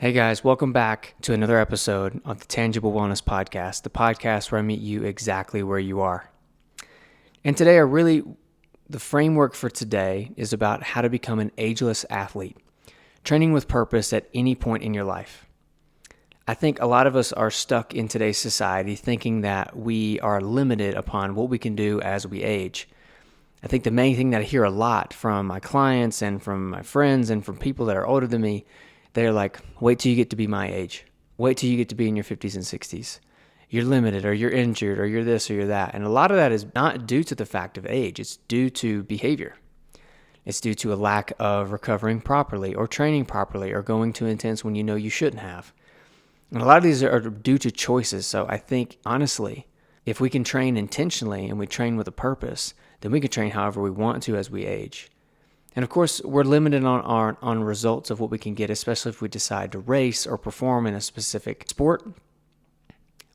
Hey guys, welcome back to another episode of the Tangible Wellness Podcast, the podcast where I meet you exactly where you are. And today, the framework for today is about how to become an ageless athlete, training with purpose at any point in your life. I think a lot of us are stuck in today's society thinking that we are limited upon what we can do as we age. I think the main thing that I hear a lot from my clients and from my friends and from people that are older than me, they're like, wait till you get to be my age. Wait till you get to be in your 50s and 60s. You're limited or you're injured or you're this or you're that. And a lot of that is not due to the fact of age. It's due to behavior. It's due to a lack of recovering properly or training properly or going too intense when you know you shouldn't have. And a lot of these are due to choices. So I think, honestly, if we can train intentionally and we train with a purpose, then we can train however we want to as we age. And of course, we're limited on results of what we can get, especially if we decide to race or perform in a specific sport.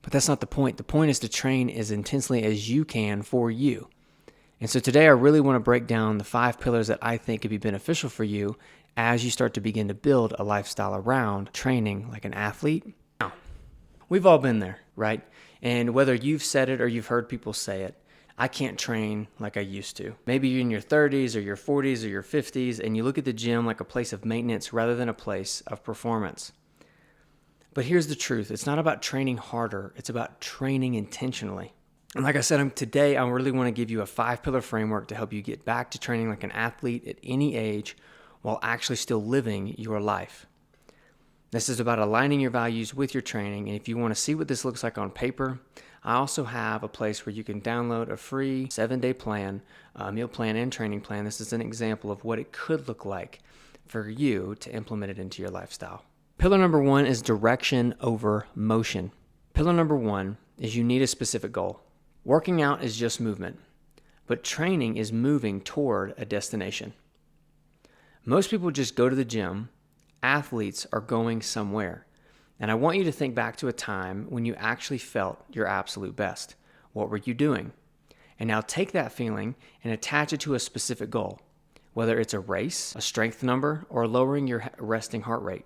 But that's not the point. The point is to train as intensely as you can for you. And so today I really want to break down the 5 pillars that I think could be beneficial for you as you start to begin to build a lifestyle around training like an athlete. Now, we've all been there, right? And whether you've said it or you've heard people say it, I can't train like I used to. Maybe you're in your 30s or your 40s or your 50s and you look at the gym like a place of maintenance rather than a place of performance. But here's the truth. It's not about training harder. It's about training intentionally. And like I said, today I really want to give you a 5-pillar framework to help you get back to training like an athlete at any age while actually still living your life. This is about aligning your values with your training. And if you want to see what this looks like on paper, I also have a place where you can download a free 7-day plan, meal plan and training plan. This is an example of what it could look like for you to implement it into your lifestyle. Pillar number 1 is direction over motion. Pillar number 1 is you need a specific goal. Working out is just movement, but training is moving toward a destination. Most people just go to the gym. Athletes are going somewhere. And I want you to think back to a time when you actually felt your absolute best. What were you doing? And now take that feeling and attach it to a specific goal, whether it's a race, a strength number, or lowering your resting heart rate.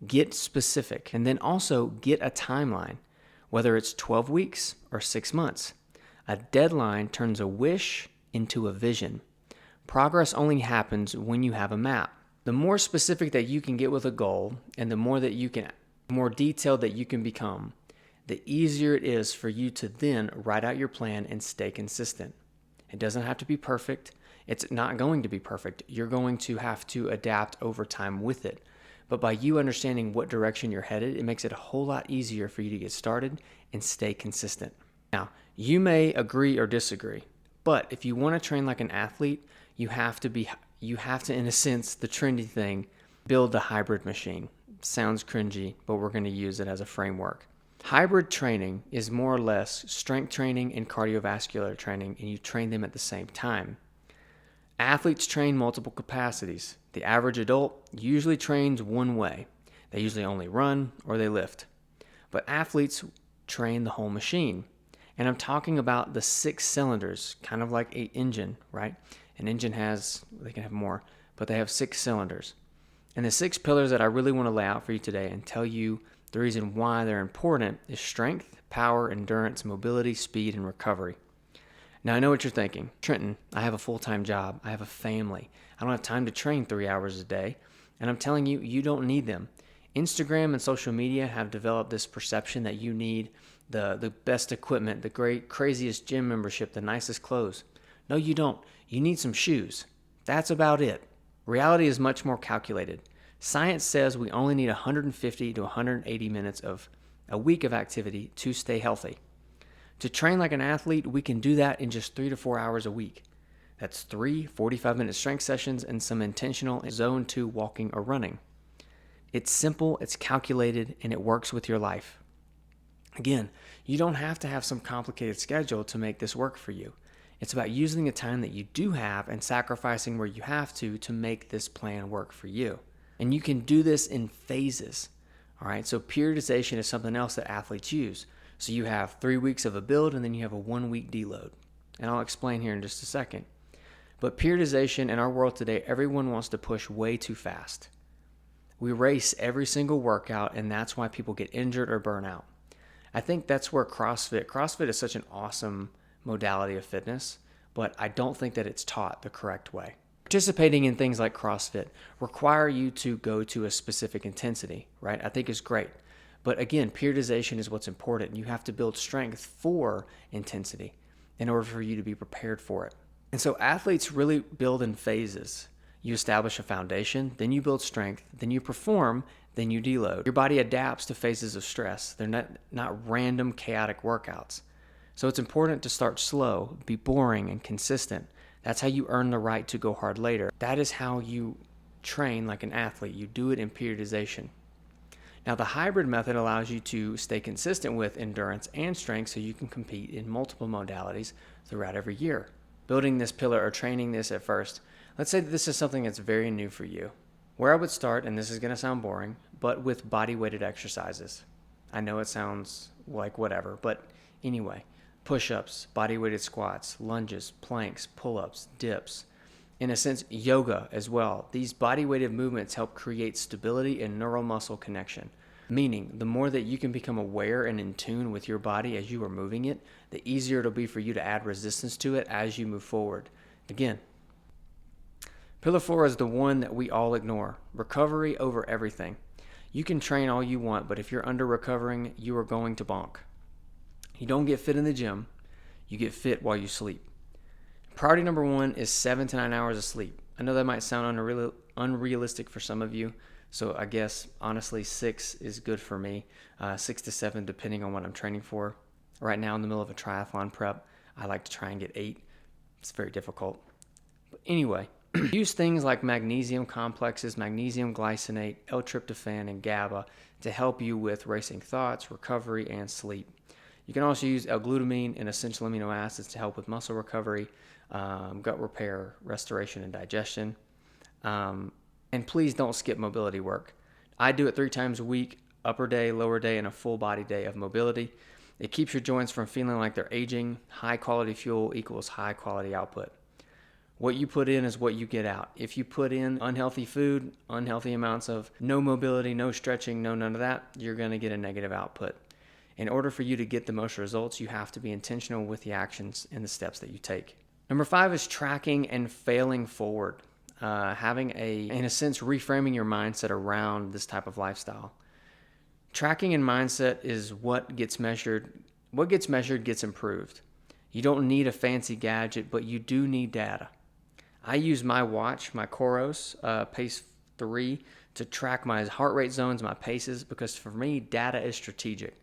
Get specific and then also get a timeline, whether it's 12 weeks or 6 months. A deadline turns a wish into a vision. Progress only happens when you have a map. The more specific that you can get with a goal and the more detailed that you can become, the easier it is for you to then write out your plan and stay consistent. It doesn't have to be perfect. It's not going to be perfect. You're going to have to adapt over time with it. But by you understanding what direction you're headed, it makes it a whole lot easier for you to get started and stay consistent. Now, you may agree or disagree, but if you want to train like an athlete, you have to, in a sense, the trendy thing, build the hybrid machine. Sounds cringy, but we're going to use it as a framework. Hybrid training is more or less strength training and cardiovascular training, and you train them at the same time. Athletes train multiple capacities. The average adult usually trains one way. They usually only run or they lift. But athletes train the whole machine. And I'm talking about the 6 cylinders, kind of like an engine, right? An engine they can have more, but they have 6 cylinders. And the 6 pillars that I really want to lay out for you today and tell you the reason why they're important is strength, power, endurance, mobility, speed, and recovery. Now, I know what you're thinking. Trenton, I have a full-time job. I have a family. I don't have time to train 3 hours a day. And I'm telling you, you don't need them. Instagram and social media have developed this perception that you need the best equipment, the craziest gym membership, the nicest clothes. No, you don't. You need some shoes. That's about it. Reality is much more calculated. Science says we only need 150 to 180 minutes of a week of activity to stay healthy. To train like an athlete, we can do that in just 3 to 4 hours a week. That's 3 45-minute strength sessions and some intentional zone 2 walking or running. It's simple, it's calculated, and it works with your life. Again, you don't have to have some complicated schedule to make this work for you. It's about using the time that you do have and sacrificing where you have to make this plan work for you. And you can do this in phases. All right, so periodization is something else that athletes use. So you have 3 weeks of a build and then you have a 1-week deload. And I'll explain here in just a second. But periodization in our world today, everyone wants to push way too fast. We race every single workout, and that's why people get injured or burn out. I think that's where CrossFit is such an awesome modality of fitness, but I don't think that it's taught the correct way. Participating in things like CrossFit require you to go to a specific intensity, right? I think is great. But again, periodization is what's important. You have to build strength for intensity in order for you to be prepared for it. And so athletes really build in phases. You establish a foundation, then you build strength, then you perform, then you deload. Your body adapts to phases of stress. They're not random, chaotic workouts. So it's important to start slow, be boring and consistent. That's how you earn the right to go hard later. That is how you train like an athlete. You do it in periodization. Now, the hybrid method allows you to stay consistent with endurance and strength so you can compete in multiple modalities throughout every year. Building this pillar or training this at first, let's say that this is something that's very new for you. Where I would start, and this is going to sound boring, but with body-weighted exercises. I know it sounds like whatever, but anyway, push-ups, body-weighted squats, lunges, planks, pull-ups, dips. In a sense, yoga as well. These body-weighted movements help create stability and neuromuscle connection, meaning the more that you can become aware and in tune with your body as you are moving it, the easier it'll be for you to add resistance to it as you move forward. Again, Pillar 4 is the one that we all ignore. Recovery over everything. You can train all you want, but if you're under recovering, you are going to bonk. You don't get fit in the gym. You get fit while you sleep. Priority number 1 is 7 to 9 hours of sleep. I know that might sound unrealistic for some of you, so I guess honestly 6 is good for me. 6 to 7 depending on what I'm training for. Right now in the middle of a triathlon prep, I like to try and get 8. It's very difficult. But anyway, use things like magnesium complexes, magnesium glycinate, L-tryptophan, and GABA to help you with racing thoughts, recovery, and sleep. You can also use L-glutamine and essential amino acids to help with muscle recovery, gut repair, restoration, and digestion. And please don't skip mobility work. I do it 3 times a week, upper day, lower day, and a full body day of mobility. It keeps your joints from feeling like they're aging. High quality fuel equals high quality output. What you put in is what you get out. If you put in unhealthy food, unhealthy amounts of no mobility, no stretching, no none of that, you're going to get a negative output. In order for you to get the most results, you have to be intentional with the actions and the steps that you take. Number 5 is tracking and failing forward. In a sense, reframing your mindset around this type of lifestyle. Tracking and mindset is what gets measured. What gets measured gets improved. You don't need a fancy gadget, but you do need data. I use my watch, my Coros Pace 3, to track my heart rate zones, my paces, because for me, data is strategic.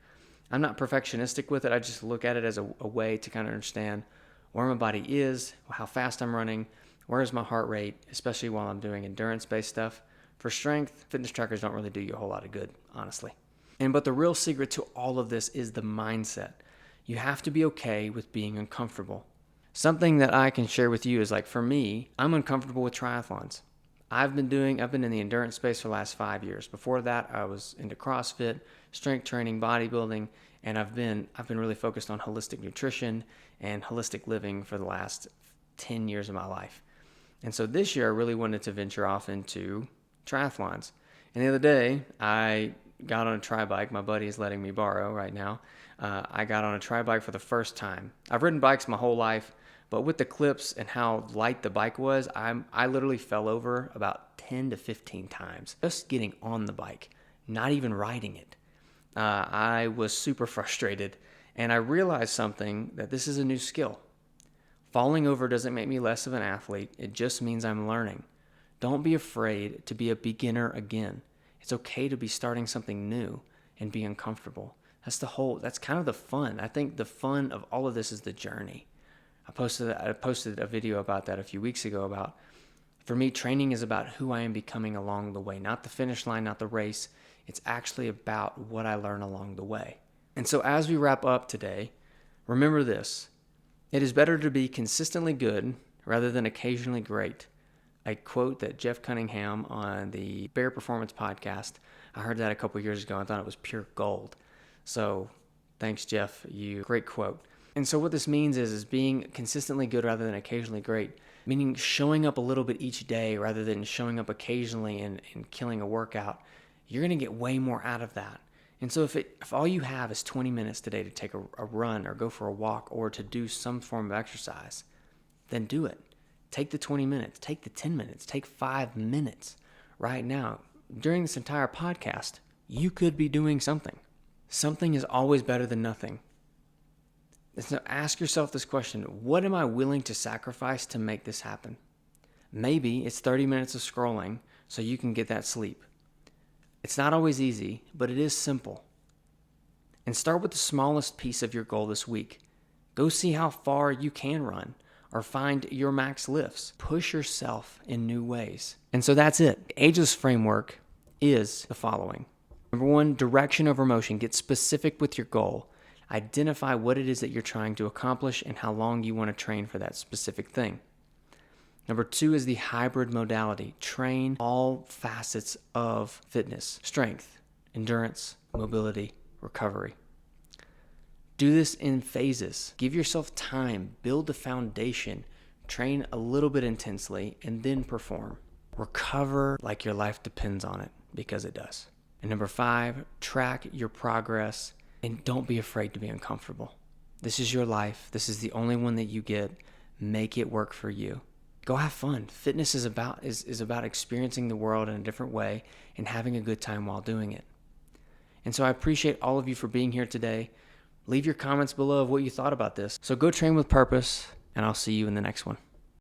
I'm not perfectionistic with it. I just look at it as a way to kind of understand where my body is, how fast I'm running, where is my heart rate, especially while I'm doing endurance-based stuff. For strength, fitness trackers don't really do you a whole lot of good, honestly. But the real secret to all of this is the mindset. You have to be okay with being uncomfortable. Something that I can share with you is like, for me, I'm uncomfortable with triathlons. I've been in the endurance space for the last 5 years. Before that, I was into CrossFit, strength training, bodybuilding, and I've been really focused on holistic nutrition and holistic living for the last 10 years of my life. And so this year, I really wanted to venture off into triathlons. And the other day, I got on a tri-bike. My buddy is letting me borrow right now. I got on a tri-bike for the first time. I've ridden bikes my whole life, but with the clips and how light the bike was, I literally fell over about 10 to 15 times just getting on the bike, not even riding it. I was super frustrated, and I realized something, that this is a new skill. Falling over doesn't make me less of an athlete. It just means I'm learning. Don't be afraid to be a beginner again. It's okay to be starting something new and be uncomfortable. That's kind of the fun. I think the fun of all of this is the journey. I posted a video about that a few weeks ago about, for me, training is about who I am becoming along the way, not the finish line, not the race. It's actually about what I learn along the way. And so as we wrap up today, remember this. It is better to be consistently good rather than occasionally great. A quote that Jeff Cunningham on the Bear Performance podcast, I heard that a couple years ago. I thought it was pure gold. So thanks, Jeff. Great quote. And so what this means is being consistently good rather than occasionally great meaning showing up a little bit each day rather than showing up occasionally and killing a workout, you're going to get way more out of that. And so if all you have is 20 minutes today to take a run or go for a walk or to do some form of exercise, then do it. Take the 20 minutes, take the 10 minutes, take 5 minutes right now. During this entire podcast, you could be doing something. Something is always better than nothing. So ask yourself this question: what am I willing to sacrifice to make this happen? Maybe it's 30 minutes of scrolling so you can get that sleep. It's not always easy, but it is simple. And start with the smallest piece of your goal this week. Go see how far you can run or find your max lifts. Push yourself in new ways. And so that's it. The Ageless Framework is the following. Number 1, direction over motion. Get specific with your goal. Identify what it is that you're trying to accomplish and how long you want to train for that specific thing. Number 2 is the hybrid modality. Train all facets of fitness: strength, endurance, mobility, recovery. Do this in phases. Give yourself time, build the foundation, train a little bit intensely, and then perform. Recover like your life depends on it, because it does. And number 5, track your progress and don't be afraid to be uncomfortable. This is your life. This is the only one that you get. Make it work for you. Go have fun. Fitness is about experiencing the world in a different way and having a good time while doing it. And so I appreciate all of you for being here today. Leave your comments below of what you thought about this. So go train with purpose, and I'll see you in the next one.